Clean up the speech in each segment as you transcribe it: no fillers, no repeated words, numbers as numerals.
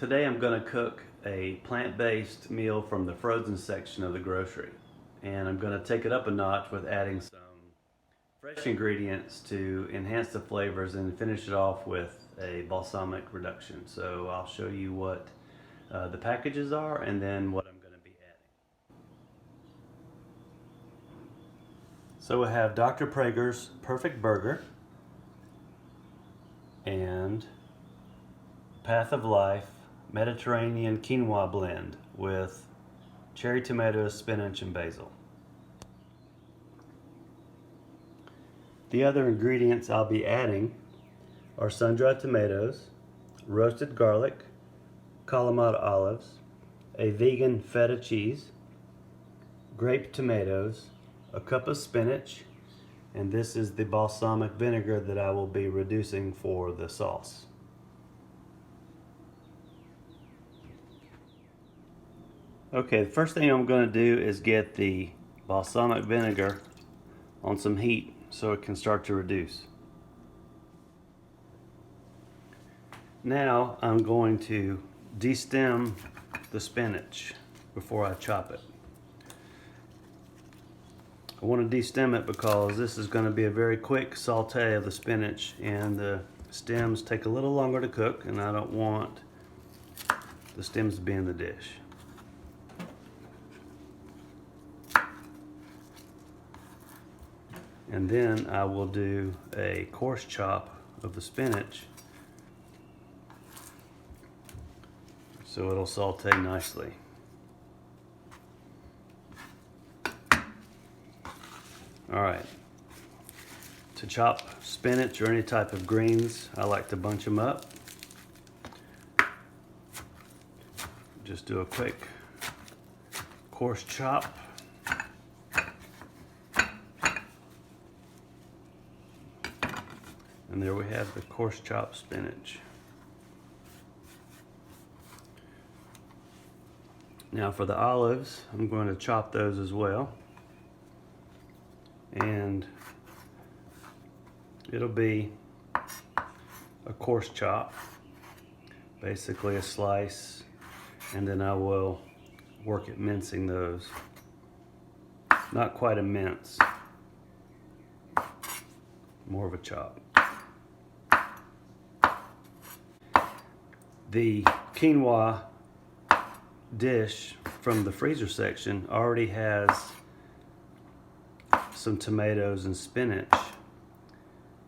Today I'm going to cook a plant-based meal from the frozen section of the grocery. And I'm going to take it up a notch with adding some fresh ingredients to enhance the flavors and finish it off with a balsamic reduction. So I'll show you what the packages are and then what I'm going to be adding. So we have Dr. Praeger's Perfect Burger and Path of Life Mediterranean Quinoa blend with cherry tomatoes, spinach, and basil. The other ingredients I'll be adding are sun-dried tomatoes, roasted garlic, Kalamata olives, a vegan feta cheese, grape tomatoes, a cup of spinach, and this is the balsamic vinegar that I will be reducing for the sauce. Okay, the first thing I'm going to do is get the balsamic vinegar on some heat so it can start to reduce. Now I'm going to destem the spinach before I chop it. I want to destem it because this is going to be a very quick saute of the spinach, and the stems take a little longer to cook, and I don't want the stems to be in the dish. And then I will do a coarse chop of the spinach so it'll saute nicely. Alright, to chop spinach or any type of greens, I like to bunch them up. Just do a quick coarse chop. And there we have the coarse chopped spinach. Now for the olives, I'm going to chop those as well. And it'll be a coarse chop, basically a slice, and then I will work at mincing those. Not quite a mince, more of a chop. The quinoa dish from the freezer section already has some tomatoes and spinach,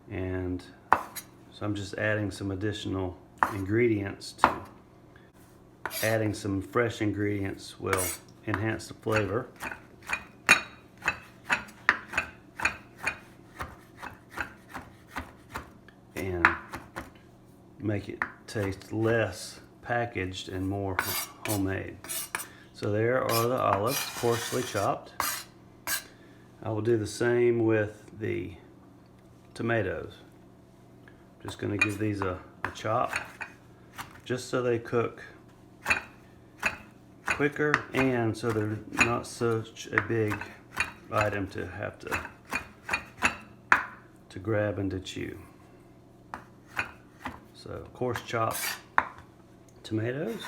and so I'm just adding some additional ingredients. Adding some fresh ingredients will enhance the flavor. And make it taste less packaged and more homemade. So there are the olives, coarsely chopped. I will do the same with the tomatoes. Just going to give these a chop just so they cook quicker and so they're not such a big item to have to grab and to chew. So coarse chopped tomatoes,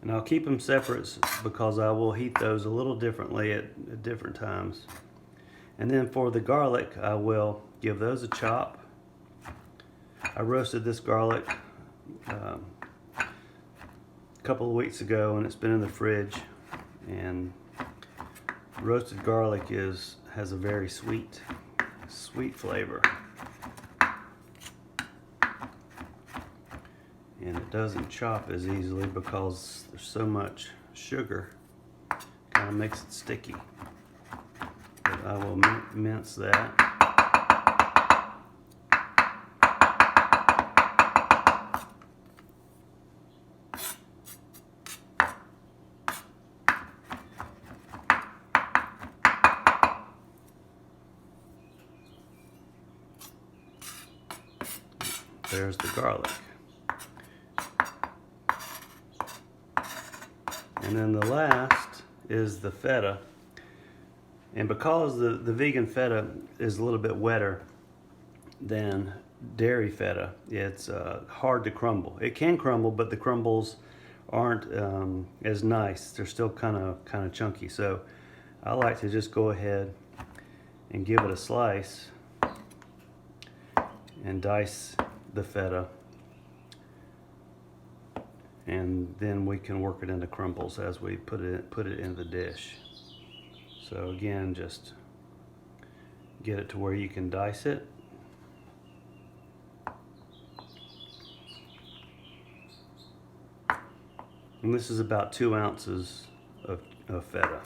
and I'll keep them separate because I will heat those a little differently at different times. And then for the garlic, I will give those a chop. I roasted this garlic a couple of weeks ago, and it's been in the fridge. And roasted garlic has a very sweet flavor. And it doesn't chop as easily because there's so much sugar. Kind of makes it sticky. But I will mince that. There's the garlic. And then the last is the feta. And because the vegan feta is a little bit wetter than dairy feta. It's hard to crumble. It can crumble, but the crumbles aren't as nice. They're still kind of chunky. So I like to just go ahead and give it a slice and dice the feta, and then we can work it into crumbles as we put it in the dish. So again, just get it to where you can dice it. And this is about 2 ounces of feta.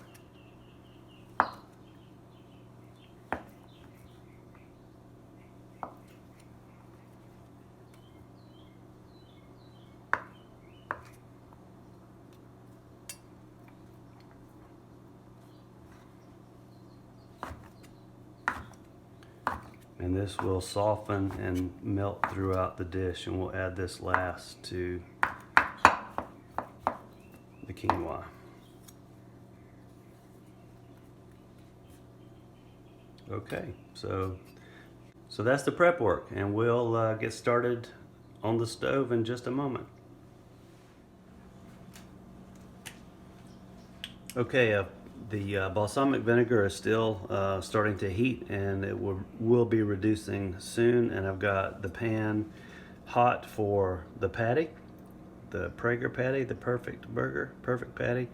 And this will soften and melt throughout the dish, and we'll add this last to the quinoa. Okay, so that's the prep work, and we'll get started on the stove in just a moment. Okay, the balsamic vinegar is still starting to heat, and it will be reducing soon. And I've got the pan hot for the patty, the Praeger patty, the perfect patty.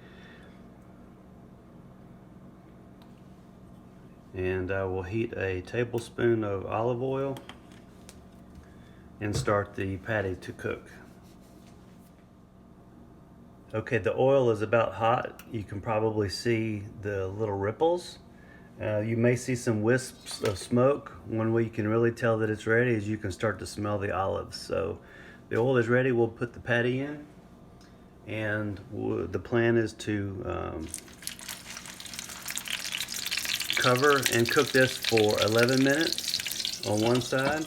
And I will heat a tablespoon of olive oil and start the patty to cook. Okay, the oil is about hot. You can probably see the little ripples. You may see some wisps of smoke. One way you can really tell that it's ready is you can start to smell the olives. So the oil is ready. We'll put the patty in, and the plan is to cover and cook this for 11 minutes on one side,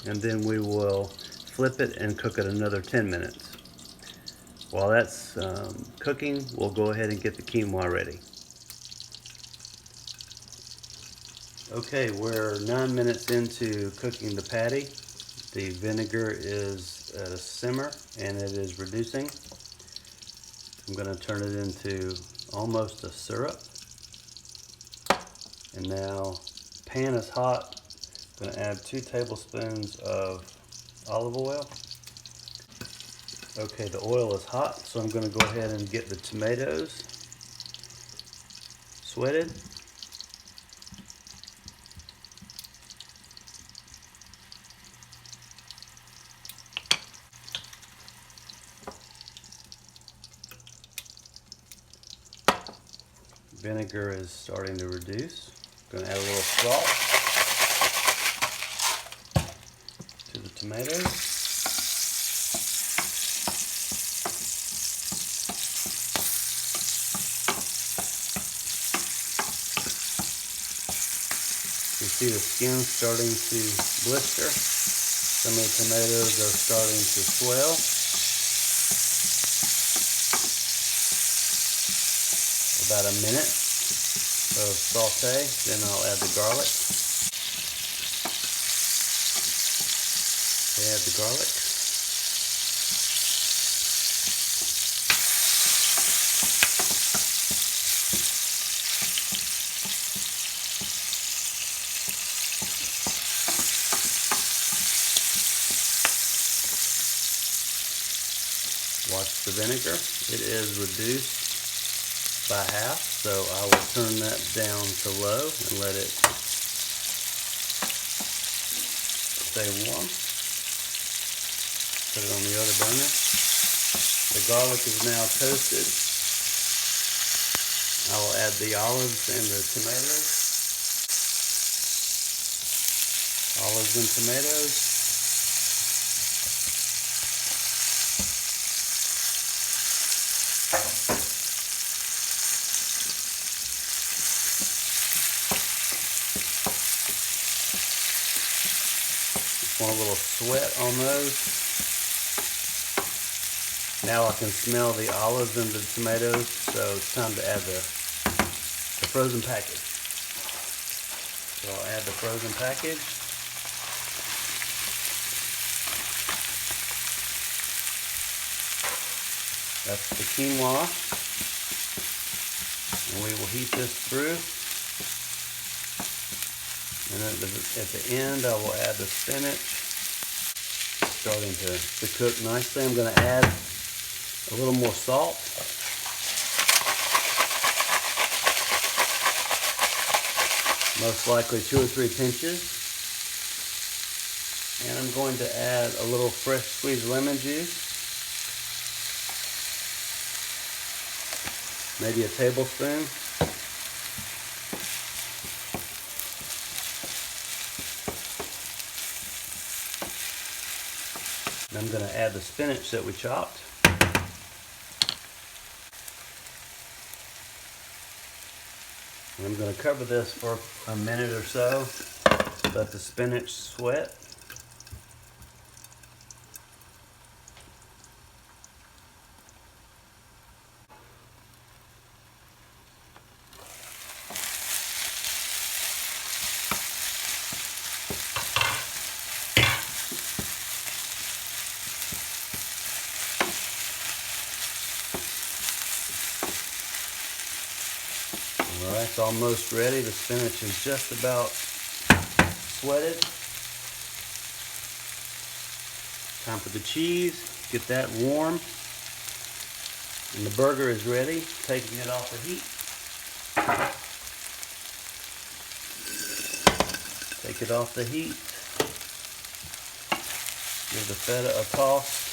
and then we will flip it and cook it another 10 minutes. While that's cooking, we'll go ahead and get the quinoa ready. Okay, we're 9 minutes into cooking the patty. The vinegar is at a simmer and it is reducing. I'm going to turn it into almost a syrup. And now, pan is hot. I'm going to add 2 tablespoons of olive oil. Okay, the oil is hot, so I'm going to go ahead and get the tomatoes sweated. Vinegar is starting to reduce. I'm going to add a little salt to the tomatoes. You see the skin starting to blister. Some of the tomatoes are starting to swell. About a minute of saute, then I'll add the garlic. Okay, add the garlic. Watch the vinegar. It is reduced by half, so I will turn that down to low and let it stay warm. Put it on the other burner. The garlic is now toasted. I will add the olives and the tomatoes. Olives and tomatoes. Want a little sweat on those. Now I can smell the olives and the tomatoes, so it's time to add the frozen package. So I'll add the frozen package. That's the quinoa. And we will heat this through. And at the end, I will add the spinach. It's starting to cook nicely. I'm going to add a little more salt. Most likely 2 or 3 pinches. And I'm going to add a little fresh squeezed lemon juice. Maybe a tablespoon. And I'm going to add the spinach that we chopped. And I'm going to cover this for a minute or so. Let the spinach sweat. Alright, it's almost ready. The spinach is just about sweated. Time for the cheese. Get that warm. And the burger is ready. Taking it off the heat. Take it off the heat. Give the feta a toss.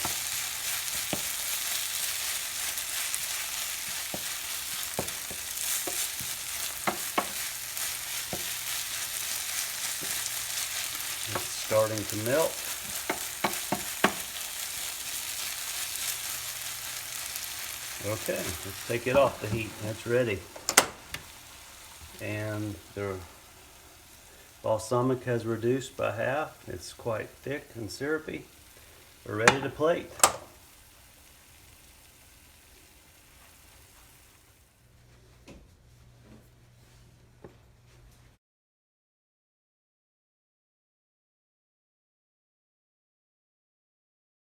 Starting to melt. Okay, let's take it off the heat. That's ready. And the balsamic has reduced by half. It's quite thick and syrupy. We're ready to plate.